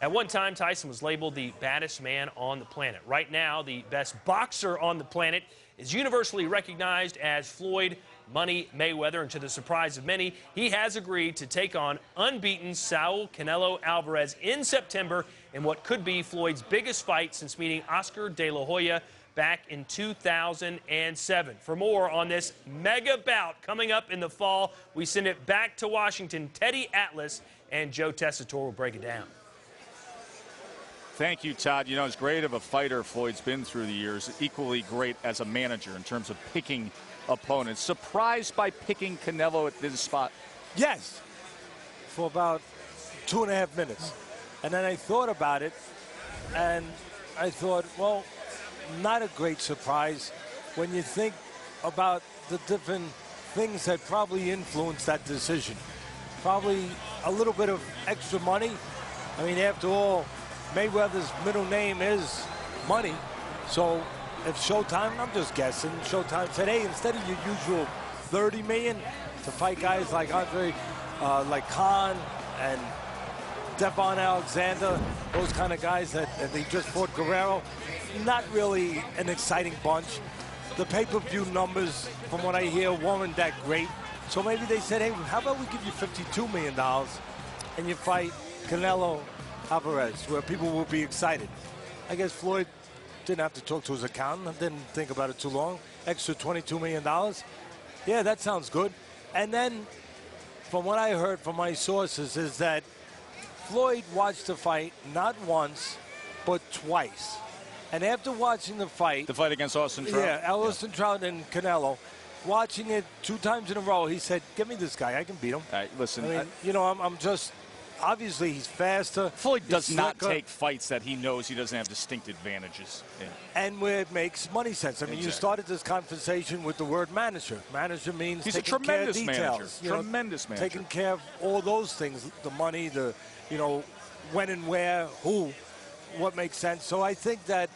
At one time, Tyson was labeled the baddest man on the planet. Right now, the best boxer on the planet is universally recognized as Floyd Money Mayweather, and to the surprise of many, he has agreed to take on unbeaten Saul Canelo Alvarez in September in what could be Floyd's biggest fight since meeting Oscar De La Hoya back in 2007. For more on this mega bout coming up in the fall, we send it back to Washington. Teddy Atlas and Joe Tessitore will break it down. Thank you, Todd. You know, as great of a fighter Floyd's been through the years, equally great as a manager in terms of picking opponents. Surprised by picking Canelo at this spot? Yes, for about 2.5 minutes. And then I thought about it, and I thought, well, not a great surprise when you think about the different things that probably influenced that decision. Probably a little bit of extra money. I mean, after all, Mayweather's middle name is Money. So if Showtime, I'm just guessing, Showtime said, hey, instead of your usual $30 million to fight guys like Andre, like Khan and Devon Alexander, those kind of guys that they just fought Guerrero, not really an exciting bunch. The pay-per-view numbers, from what I hear, weren't that great. So maybe they said, hey, how about we give you $52 million and you fight Canelo Alvarez, where people will be excited. I guess Floyd didn't have to talk to his accountant, didn't think about it too long. Extra $22 million. Yeah, that sounds good. And then, from what I heard from my sources, is that Floyd watched the fight not once, but twice. And after watching the fight against Austin Trout? Yeah, Austin Trout and Canelo, watching it 2 times in a row, he said, give me this guy, I can beat him. All right, listen. I mean, you know, I'm just, obviously he's faster. Floyd does not take fights that he knows he doesn't have distinct advantages in. And where it makes money sense. I mean, you started this conversation with the word manager. Manager means he's a tremendous manager. Tremendous manager. Taking care of all those things, the money, the, you know, when and where, who, what makes sense. So I think that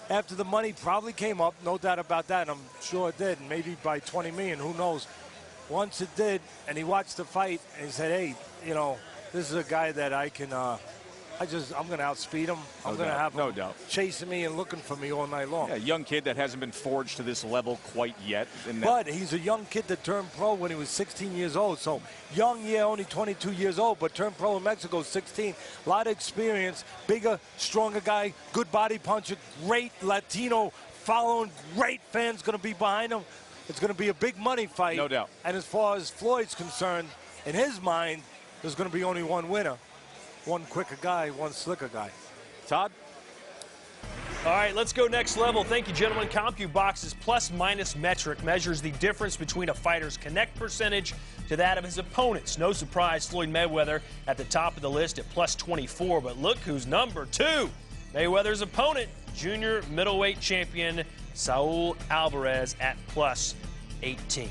after the money probably came up, no doubt about that, and I'm sure it did, maybe by 20 million, who knows. Once it did, and he watched the fight, and he said, hey, you know, this is a guy that I can, I'm going to outspeed him. I'm going to have him chasing me and looking for me all night long. Yeah, a young kid that hasn't been forged to this level quite yet. But he's a young kid that turned pro when he was 16 years old. So young, yeah, only 22 years old, but turned pro in Mexico, 16. A lot of experience, bigger, stronger guy, good body puncher, great Latino following, great fans going to be behind him. It's going to be a big money fight. No doubt. And as far as Floyd's concerned, in his mind, there's going to be only one winner. One quicker guy, one slicker guy. Todd? All right, let's go next level. Thank you, gentlemen. CompuBox's plus-minus metric measures the difference between a fighter's connect percentage to that of his opponents. No surprise, Floyd Mayweather at the top of the list at plus 24. But look who's number 2. Mayweather's opponent, junior middleweight champion Saul Alvarez at plus 18.